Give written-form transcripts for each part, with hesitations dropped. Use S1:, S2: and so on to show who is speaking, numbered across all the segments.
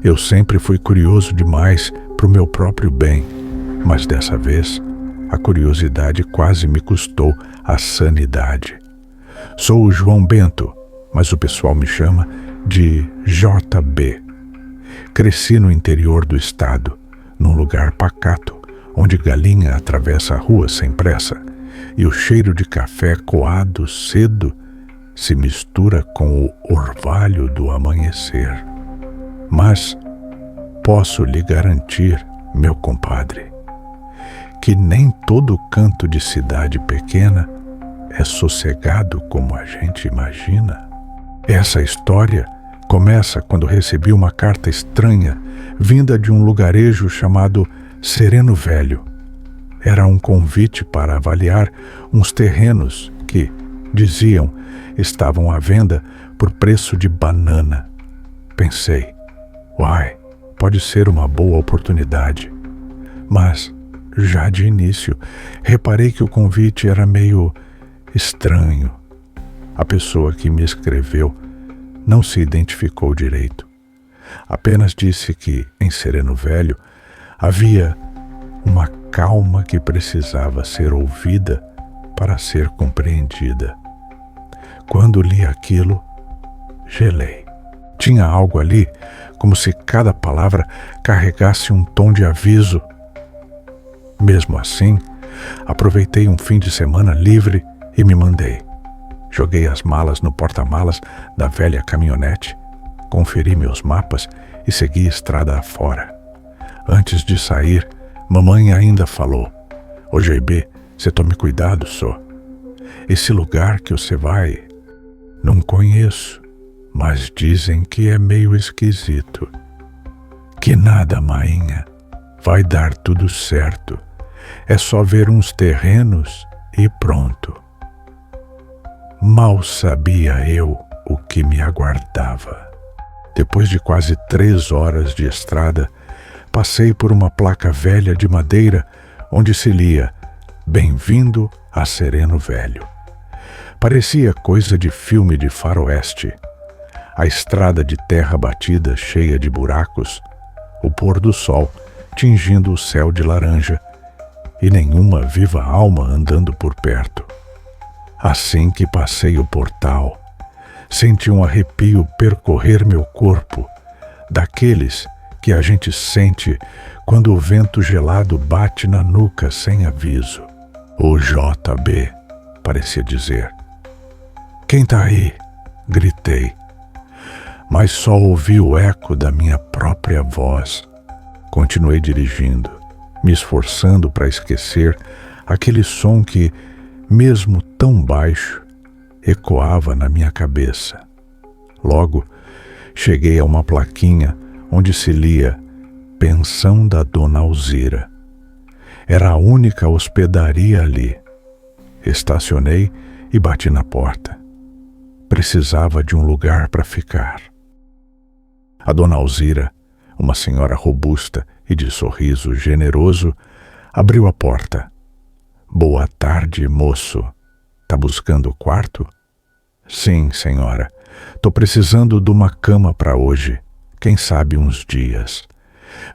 S1: Eu sempre fui curioso demais para o meu próprio bem, mas dessa vez a curiosidade quase me custou a sanidade. Sou o João Bento, mas o pessoal me chama de JB. Cresci no interior do estado, num lugar pacato, onde galinha atravessa a rua sem pressa e o cheiro de café coado cedo se mistura com o orvalho do amanhecer. Mas posso lhe garantir, meu compadre, que nem todo canto de cidade pequena é sossegado como a gente imagina. Essa história começa quando recebi uma carta estranha vinda de um lugarejo chamado Sereno Velho. Era um convite para avaliar uns terrenos que, diziam, estavam à venda por preço de banana. Pensei, uai, pode ser uma boa oportunidade. Mas, já de início, reparei que o convite era meio estranho. A pessoa que me escreveu não se identificou direito. Apenas disse que, em Sereno Velho, havia uma calma que precisava ser ouvida para ser compreendida. Quando li aquilo, gelei. Tinha algo ali, como se cada palavra carregasse um tom de aviso. Mesmo assim, aproveitei um fim de semana livre e me mandei. Joguei as malas no porta-malas da velha caminhonete, conferi meus mapas e segui estrada afora. Antes de sair, mamãe ainda falou: "Ô GB, você tome cuidado, só. Esse lugar que você vai, não conheço, mas dizem que é meio esquisito." Que nada, mainha. Vai dar tudo certo. É só ver uns terrenos e pronto. Mal sabia eu o que me aguardava. Depois de quase 3 horas de estrada, passei por uma placa velha de madeira onde se lia: "Bem-vindo a Sereno Velho." Parecia coisa de filme de faroeste. A estrada de terra batida cheia de buracos, o pôr do sol tingindo o céu de laranja e nenhuma viva alma andando por perto. Assim que passei o portal, senti um arrepio percorrer meu corpo, daqueles que a gente sente quando o vento gelado bate na nuca sem aviso. "O JB", parecia dizer. "Quem tá aí?" gritei. Mas só ouvi o eco da minha própria voz. Continuei dirigindo, me esforçando para esquecer aquele som que, mesmo tão baixo, ecoava na minha cabeça. Logo, cheguei a uma plaquinha onde se lia "Pensão da Dona Alzira". Era a única hospedaria ali. Estacionei e bati na porta. Precisava de um lugar para ficar. A Dona Alzira, uma senhora robusta e de sorriso generoso, abriu a porta. "Boa tarde, moço. Tá buscando quarto?" "Sim, senhora. Tô precisando de uma cama para hoje. Quem sabe uns dias.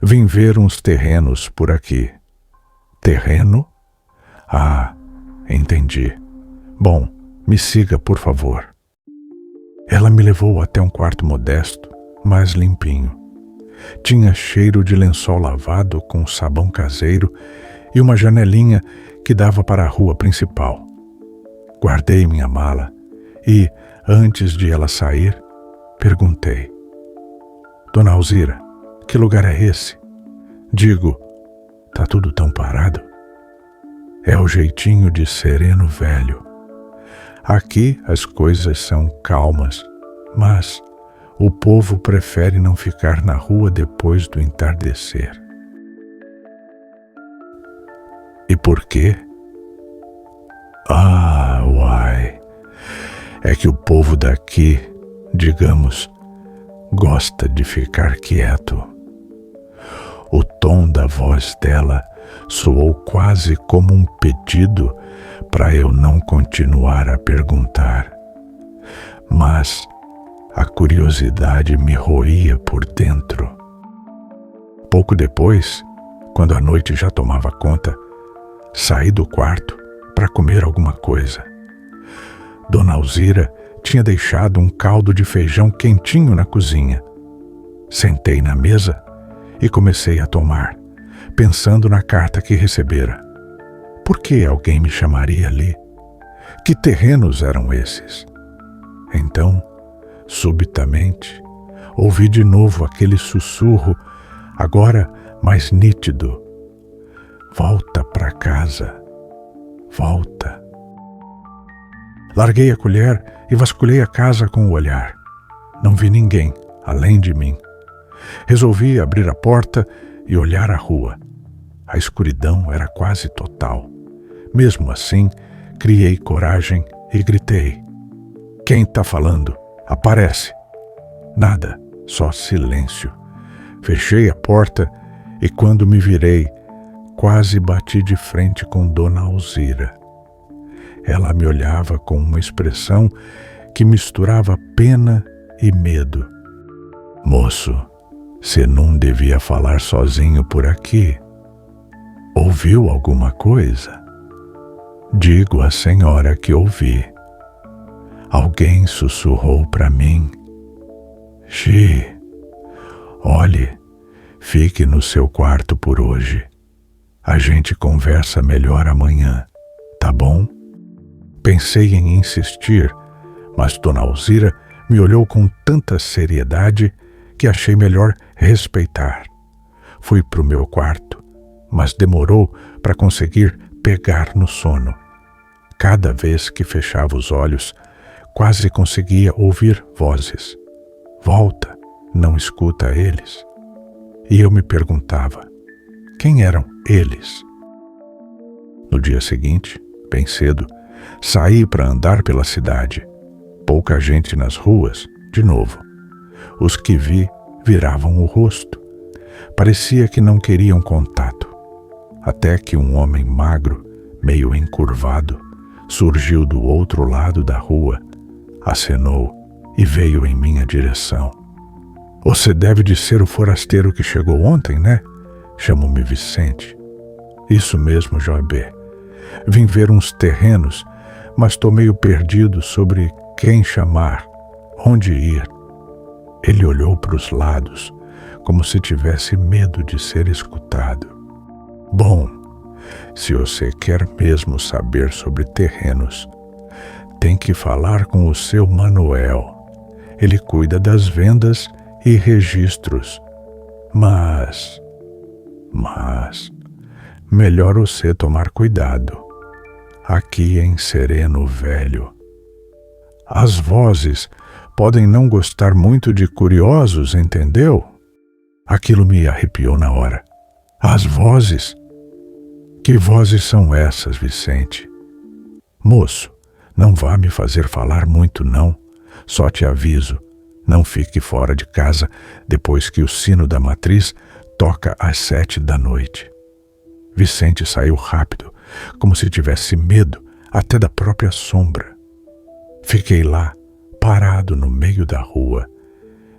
S1: Vim ver uns terrenos por aqui." "Terreno? Ah, entendi. Bom, me siga, por favor." Ela me levou até um quarto modesto, mas limpinho. Tinha cheiro de lençol lavado com sabão caseiro e uma janelinha que dava para a rua principal. Guardei minha mala e, antes de ela sair, perguntei: "Dona Alzira, que lugar é esse? Digo, tá tudo tão parado?" "É o jeitinho de Sereno Velho. Aqui as coisas são calmas, mas o povo prefere não ficar na rua depois do entardecer." "E por quê?" "Ah, uai, é que o povo daqui, digamos, gosta de ficar quieto." O tom da voz dela soou quase como um pedido para eu não continuar a perguntar. mas a curiosidade me roía por dentro. Pouco depois, quando a noite já tomava conta, saí do quarto para comer alguma coisa. Dona Alzira tinha deixado um caldo de feijão quentinho na cozinha. Sentei na mesa e comecei a tomar, pensando na carta que recebera. Por que alguém me chamaria ali? Que terrenos eram esses? Então, subitamente, ouvi de novo aquele sussurro, agora mais nítido. Volta para casa. Volta. Larguei a colher e vasculhei a casa com o olhar. Não vi ninguém, além de mim. Resolvi abrir a porta e olhar a rua. A escuridão era quase total. Mesmo assim, criei coragem e gritei. Quem tá falando? Aparece. Nada, só silêncio. Fechei a porta e quando me virei, quase bati de frente com Dona Alzira. Ela me olhava com uma expressão que misturava pena e medo. Moço, você não devia falar sozinho por aqui. Ouviu alguma coisa? Digo à senhora que ouvi. Alguém sussurrou para mim. Xi, olhe, fique no seu quarto por hoje. A gente conversa melhor amanhã, tá bom? Pensei em insistir, mas Dona Alzira me olhou com tanta seriedade que achei melhor respeitar. Fui pro meu quarto, mas demorou para conseguir pegar no sono. Cada vez que fechava os olhos, quase conseguia ouvir vozes. Volta, não escuta eles. E eu me perguntava, quem eram eles? No dia seguinte, bem cedo, saí para andar pela cidade. Pouca gente nas ruas, de novo. Os que vi viravam o rosto. Parecia que não queriam contato. Até que um homem magro, meio encurvado, surgiu do outro lado da rua, acenou e veio em minha direção. Você deve de ser o forasteiro que chegou ontem, né? Chamo-me Vicente. Isso mesmo, Joabê. Vim ver uns terrenos, mas estou meio perdido sobre quem chamar, onde ir. Ele olhou para os lados, como se tivesse medo de ser escutado. Bom, se você quer mesmo saber sobre terrenos, tem que falar com o seu Manuel. Ele cuida das vendas e registros. Mas, melhor você tomar cuidado. Aqui em Sereno Velho, as vozes podem não gostar muito de curiosos, entendeu? Aquilo me arrepiou na hora. As vozes? Que vozes são essas, Vicente? Moço, não vá me fazer falar muito, não. Só te aviso, não fique fora de casa depois que o sino da matriz toca às 7 da noite. Vicente saiu rápido, como se tivesse medo até da própria sombra. Fiquei lá, parado no meio da rua,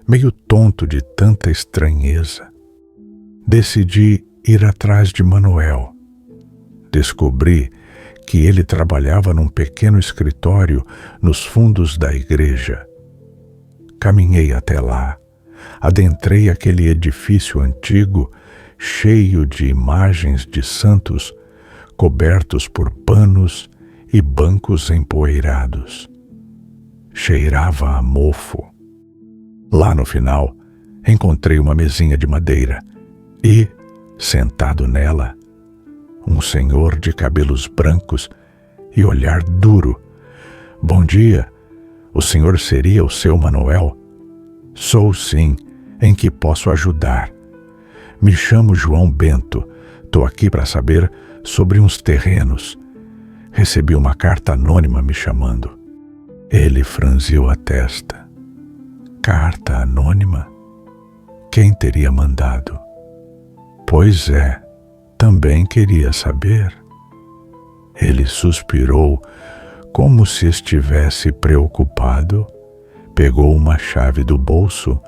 S1: meio tonto de tanta estranheza. Decidi ir atrás de Manuel. Descobri que ele trabalhava num pequeno escritório nos fundos da igreja. Caminhei até lá, adentrei aquele edifício antigo, cheio de imagens de santos, cobertos por panos e bancos empoeirados. Cheirava a mofo. Lá no final, encontrei uma mesinha de madeira e, sentado nela, um senhor de cabelos brancos e olhar duro. Bom dia, o senhor seria o seu Manuel? Sou sim, em que posso ajudar? Me chamo João Bento, estou aqui para saber sobre uns terrenos. Recebi uma carta anônima me chamando. Ele franziu a testa. Carta anônima? Quem teria mandado? Pois é, também queria saber. Ele suspirou, como se estivesse preocupado, Pegou uma chave do bolso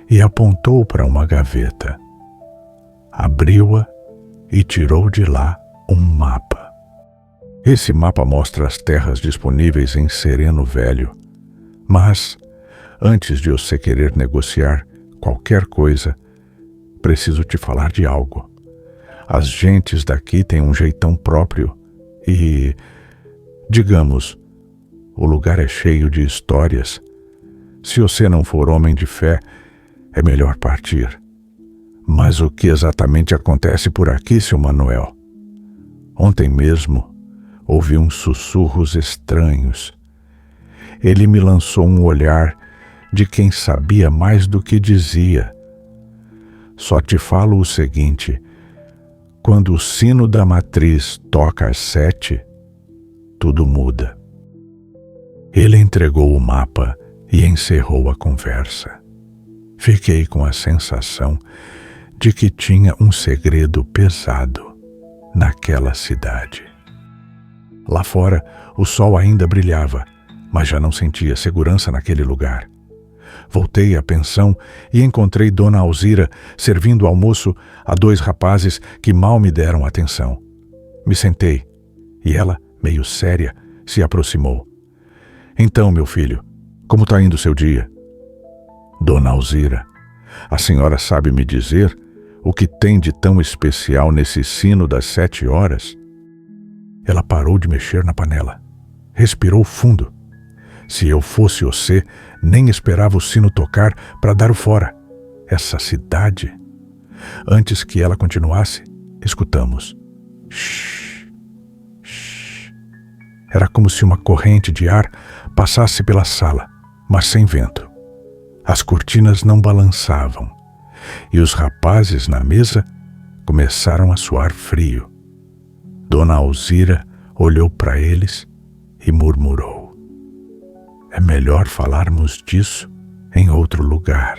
S1: e apontou para uma gaveta. Abriu-a e tirou de lá um mapa. Esse mapa mostra as terras disponíveis em Sereno Velho. Mas, antes de você querer negociar qualquer coisa, preciso te falar de algo. As gentes daqui têm um jeitão próprio e, digamos, o lugar é cheio de histórias. Se você não for homem de fé, é melhor partir. Mas o que exatamente acontece por aqui, seu Manuel? Ontem mesmo ouvi uns sussurros estranhos. Ele me lançou um olhar de quem sabia mais do que dizia. Só te falo o seguinte: quando o sino da matriz toca às 7, tudo muda. Ele entregou o mapa e encerrou a conversa. Fiquei com a sensação de que tinha um segredo pesado naquela cidade. Lá fora, o sol ainda brilhava, mas já não sentia segurança naquele lugar. Voltei à pensão e encontrei Dona Alzira servindo almoço a 2 rapazes que mal me deram atenção. Me sentei e ela, meio séria, se aproximou. Então, meu filho, como está indo o seu dia? Dona Alzira, a senhora sabe me dizer o que tem de tão especial nesse sino das 7 horas? Ela parou de mexer na panela. Respirou fundo. Se eu fosse você, nem esperava o sino tocar para dar o fora. Essa cidade... Antes que ela continuasse, escutamos. Shhh, shhh. Era como se uma corrente de ar passasse pela sala, mas sem vento. As cortinas não balançavam, e os rapazes na mesa começaram a suar frio. Dona Alzira olhou para eles e murmurou: é melhor falarmos disso em outro lugar.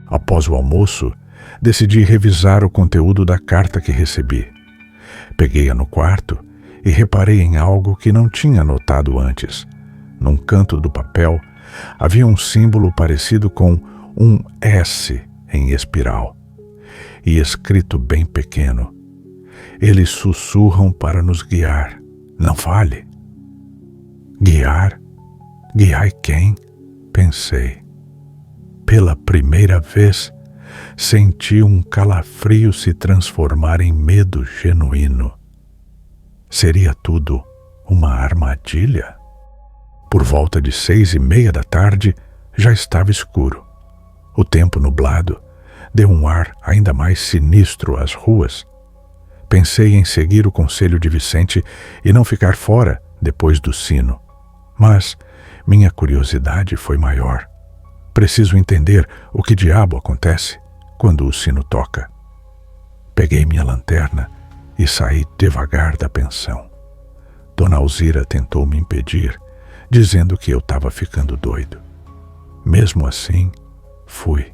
S1: Após o almoço, decidi revisar o conteúdo da carta que recebi. Peguei-a no quarto e reparei em algo que não tinha notado antes. Num canto do papel havia um símbolo parecido com um S em espiral e escrito bem pequeno: eles sussurram para nos guiar. Não fale. Guiar? Guiar quem? Pensei. Pela primeira vez, senti um calafrio se transformar em medo genuíno. Seria tudo uma armadilha? Por volta de 6:30 da tarde, já estava escuro. O tempo nublado deu um ar ainda mais sinistro às ruas. Pensei em seguir o conselho de Vicente e não ficar fora depois do sino. Mas minha curiosidade foi maior. Preciso entender o que diabo acontece quando o sino toca. Peguei minha lanterna e saí devagar da pensão. Dona Alzira tentou me impedir, dizendo que eu estava ficando doido. Mesmo assim, fui.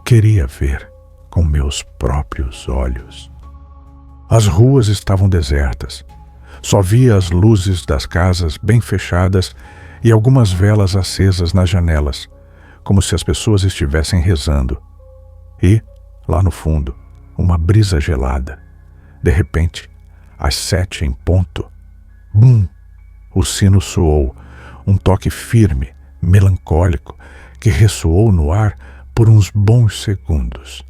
S1: Queria ver com meus próprios olhos. As ruas estavam desertas. Só via as luzes das casas bem fechadas e algumas velas acesas nas janelas, como se as pessoas estivessem rezando. E, lá no fundo, uma brisa gelada. De repente, às 7 em ponto, bum! O sino soou, um toque firme, melancólico, que ressoou no ar por uns bons segundos.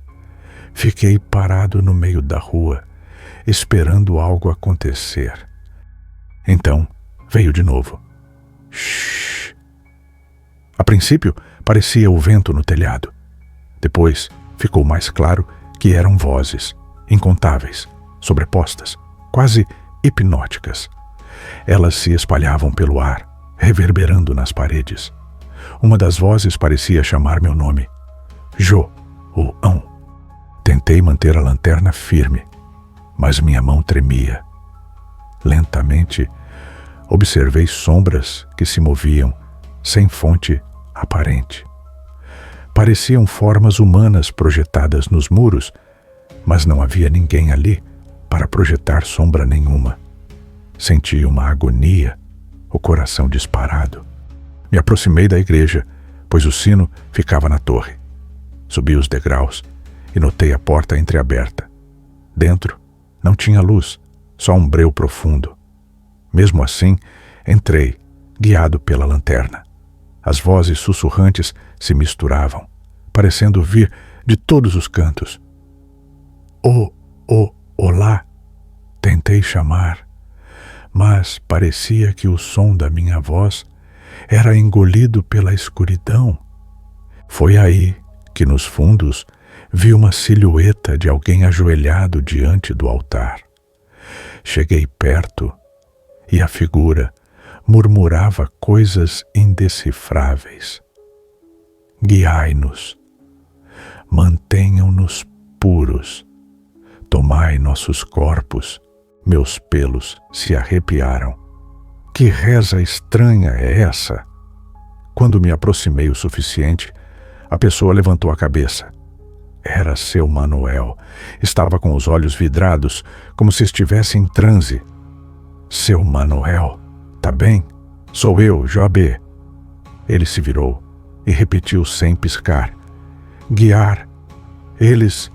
S1: Fiquei parado no meio da rua, esperando algo acontecer. Então, veio de novo. Shhh! A princípio, parecia o vento no telhado. Depois, ficou mais claro que eram vozes, incontáveis, sobrepostas, quase hipnóticas. Elas se espalhavam pelo ar, reverberando nas paredes. Uma das vozes parecia chamar meu nome. Jô, ou Ão. Tentei manter a lanterna firme, mas minha mão tremia. Lentamente, observei sombras que se moviam, sem fonte aparente. Pareciam formas humanas projetadas nos muros, mas não havia ninguém ali para projetar sombra nenhuma. Senti uma agonia, o coração disparado. Me aproximei da igreja, pois o sino ficava na torre. Subi os degraus e notei a porta entreaberta. Dentro não tinha luz, só um breu profundo. Mesmo assim, entrei, guiado pela lanterna. As vozes sussurrantes se misturavam, parecendo vir de todos os cantos. Olá! Tentei chamar, mas parecia que o som da minha voz era engolido pela escuridão. Foi aí que, nos fundos, vi uma silhueta de alguém ajoelhado diante do altar. Cheguei perto e a figura murmurava coisas indecifráveis. Guiai-nos, mantenham-nos puros, tomai nossos corpos. Meus pelos se arrepiaram. Que reza estranha é essa? Quando me aproximei o suficiente, a pessoa levantou a cabeça. Era seu Manuel. Estava com os olhos vidrados, como se estivesse em transe. Seu Manuel, tá bem? Sou eu, Joabê. Ele se virou e repetiu sem piscar. Guiar. Eles...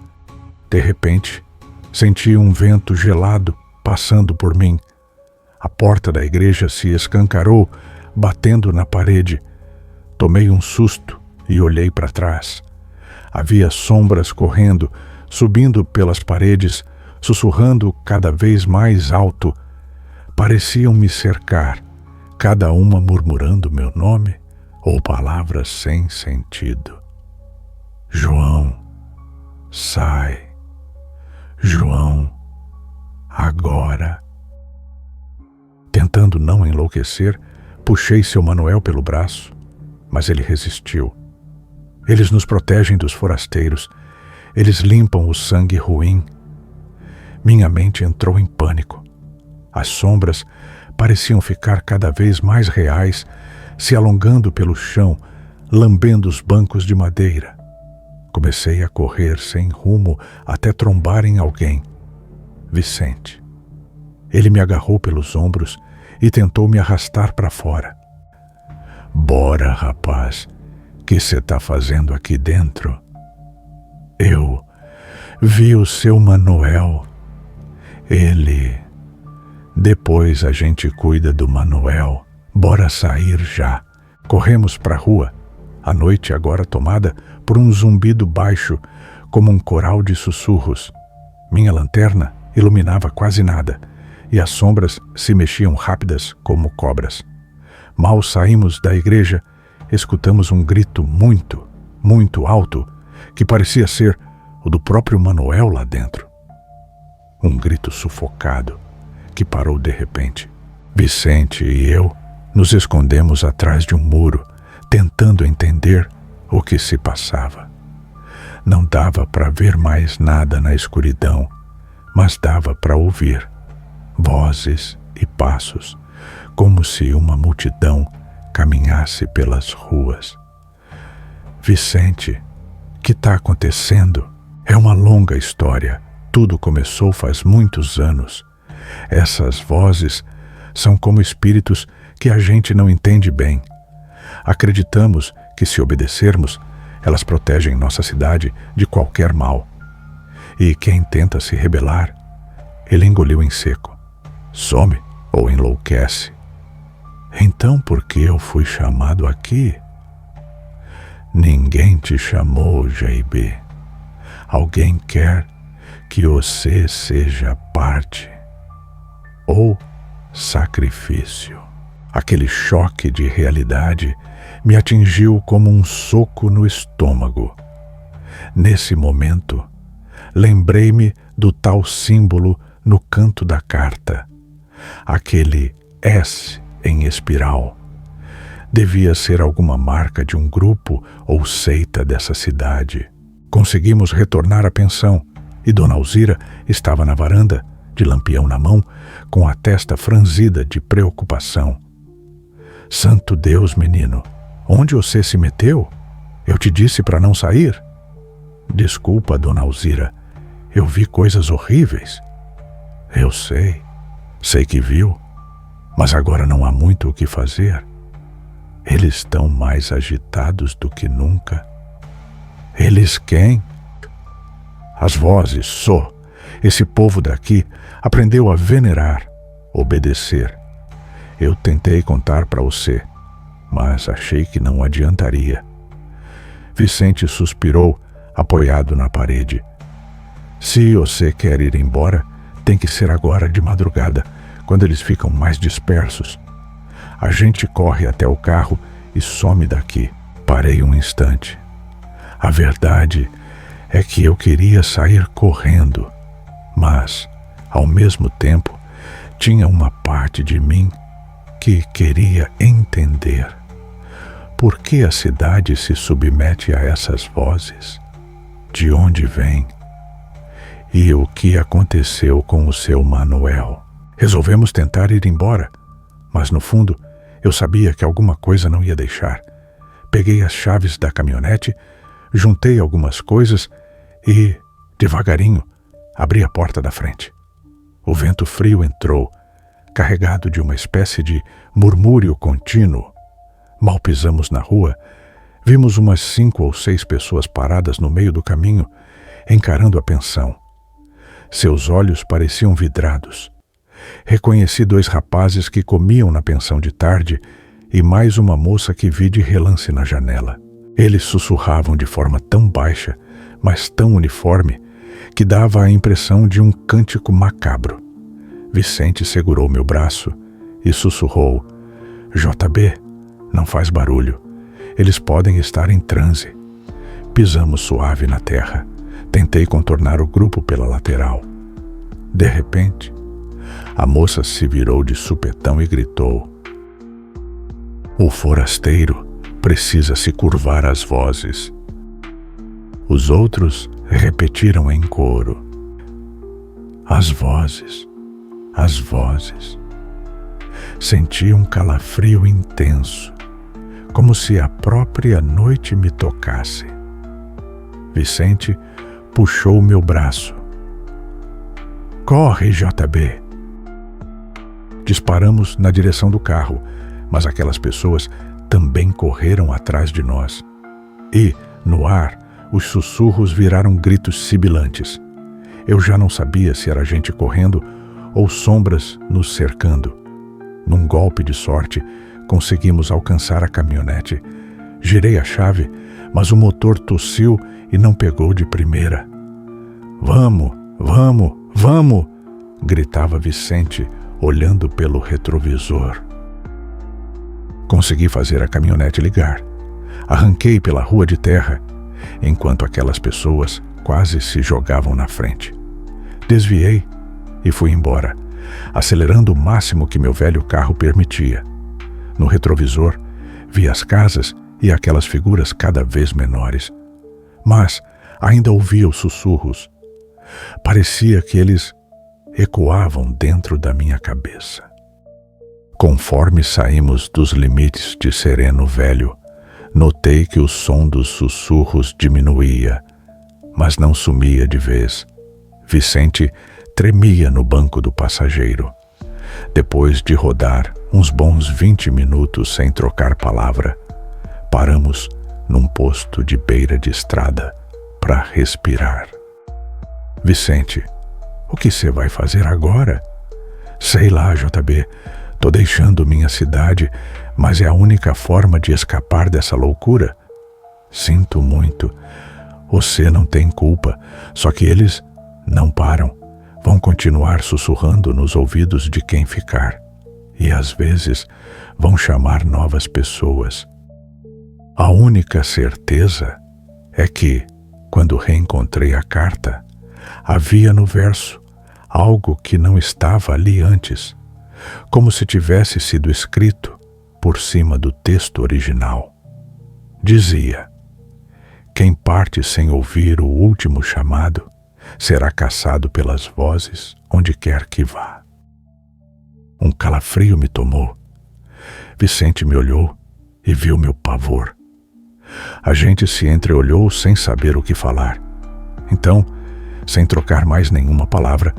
S1: De repente, senti um vento gelado passando por mim. A porta da igreja se escancarou, batendo na parede. Tomei um susto e olhei para trás. Havia sombras correndo, subindo pelas paredes, sussurrando cada vez mais alto. Pareciam me cercar, cada uma murmurando meu nome ou palavras sem sentido. João, sai. João, agora. Tentando não enlouquecer, puxei seu Manuel pelo braço, mas ele resistiu. Eles nos protegem dos forasteiros. Eles limpam o sangue ruim. Minha mente entrou em pânico. As sombras pareciam ficar cada vez mais reais, se alongando pelo chão, lambendo os bancos de madeira. Comecei a correr sem rumo até trombar em alguém. Vicente. Ele me agarrou pelos ombros e tentou me arrastar para fora. Bora, rapaz, que cê tá fazendo aqui dentro? Eu vi o seu Manuel. Ele... Depois a gente cuida do Manuel. Bora sair já. Corremos para a rua, a noite agora tomada por um zumbido baixo, como um coral de sussurros. Minha lanterna iluminava quase nada, e as sombras se mexiam rápidas como cobras. Mal saímos da igreja, escutamos um grito muito, muito alto, que parecia ser o do próprio Manuel lá dentro. Um grito sufocado, que parou de repente. Vicente e eu nos escondemos atrás de um muro, tentando entender o que se passava. Não dava para ver mais nada na escuridão, mas dava para ouvir vozes e passos, como se uma multidão caminhasse pelas ruas. Vicente, o que está acontecendo? É uma longa história. Tudo começou faz muitos anos. Essas vozes são como espíritos que a gente não entende bem. Acreditamos que, se obedecermos, elas protegem nossa cidade de qualquer mal. E quem tenta se rebelar, ele engoliu em seco. Some ou enlouquece. Então por que eu fui chamado aqui? Ninguém te chamou, J.B. Alguém quer que você seja parte. Ou sacrifício. Aquele choque de realidade me atingiu como um soco no estômago. Nesse momento, lembrei-me do tal símbolo no canto da carta. Aquele S em espiral. Devia ser alguma marca de um grupo ou seita dessa cidade. Conseguimos retornar à pensão e Dona Alzira estava na varanda, de lampião na mão, com a testa franzida de preocupação. Santo Deus, menino, onde você se meteu? Eu te disse para não sair? Desculpa, Dona Alzira, eu vi coisas horríveis. Eu sei que viu, Mas agora não há muito o que fazer. Eles estão mais agitados do que nunca. Eles quem? As vozes, esse povo daqui aprendeu a venerar, obedecer. Eu tentei contar para você, mas achei que não adiantaria. Vicente suspirou, apoiado na parede. Se você quer ir embora, tem que ser agora de madrugada, quando eles ficam mais dispersos. A gente corre até o carro e some daqui. Parei um instante. A verdade é que eu queria sair correndo, mas, ao mesmo tempo, tinha uma parte de mim que queria entender. Por que a cidade se submete a essas vozes? De onde vem? E o que aconteceu com o seu Manuel? Resolvemos tentar ir embora, mas no fundo eu sabia que alguma coisa não ia deixar. Peguei as chaves da caminhonete, juntei algumas coisas e, devagarinho, abri a porta da frente. O vento frio entrou, carregado de uma espécie de murmúrio contínuo. Mal pisamos na rua, vimos umas 5 ou 6 pessoas paradas no meio do caminho, encarando a pensão. Seus olhos pareciam vidrados. Reconheci 2 rapazes que comiam na pensão de tarde e mais uma moça que vi de relance na janela. Eles sussurravam de forma tão baixa, mas tão uniforme, que dava a impressão de um cântico macabro. Vicente segurou meu braço e sussurrou: JB, não faz barulho. Eles podem estar em transe. Pisamos suave na terra. Tentei contornar o grupo pela lateral. De repente, a moça se virou de supetão e gritou: o forasteiro precisa se curvar às vozes. Os outros repetiram em coro: as vozes, as vozes. Senti um calafrio intenso, como se a própria noite me tocasse. Vicente puxou meu braço. Corre, JB! Disparamos na direção do carro, mas aquelas pessoas também correram atrás de nós. E, no ar, os sussurros viraram gritos sibilantes. Eu já não sabia se era gente correndo ou sombras nos cercando. Num golpe de sorte, conseguimos alcançar a caminhonete. Girei a chave, mas o motor tossiu e não pegou de primeira. Vamos, vamos, vamos! Gritava Vicente, olhando pelo retrovisor. Consegui fazer a caminhonete ligar. Arranquei pela rua de terra, enquanto aquelas pessoas quase se jogavam na frente. Desviei e fui embora, acelerando o máximo que meu velho carro permitia. No retrovisor, vi as casas e aquelas figuras cada vez menores. Mas ainda ouvia os sussurros. Parecia que eles ecoavam dentro da minha cabeça. Conforme saímos dos limites de Sereno Velho, notei que o som dos sussurros diminuía, mas não sumia de vez. Vicente tremia no banco do passageiro. Depois de rodar uns bons 20 minutos sem trocar palavra, paramos num posto de beira de estrada para respirar. Vicente, o que você vai fazer agora? Sei lá, JB, tô deixando minha cidade, mas é a única forma de escapar dessa loucura. Sinto muito. Você não tem culpa, só que eles não param. Vão continuar sussurrando nos ouvidos de quem ficar. E às vezes vão chamar novas pessoas. A única certeza é que, quando reencontrei a carta, havia no verso algo que não estava ali antes, como se tivesse sido escrito por cima do texto original. Dizia: quem parte sem ouvir o último chamado será caçado pelas vozes onde quer que vá. Um calafrio me tomou. Vicente me olhou e viu meu pavor. A gente se entreolhou sem saber o que falar. Então, sem trocar mais nenhuma palavra,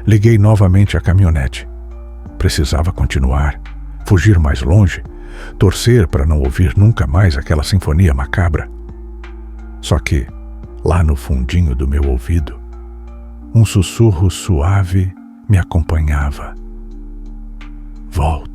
S1: liguei novamente a caminhonete. Precisava continuar, fugir mais longe, torcer para não ouvir nunca mais aquela sinfonia macabra. Só que, lá no fundinho do meu ouvido, um sussurro suave me acompanhava. Volta.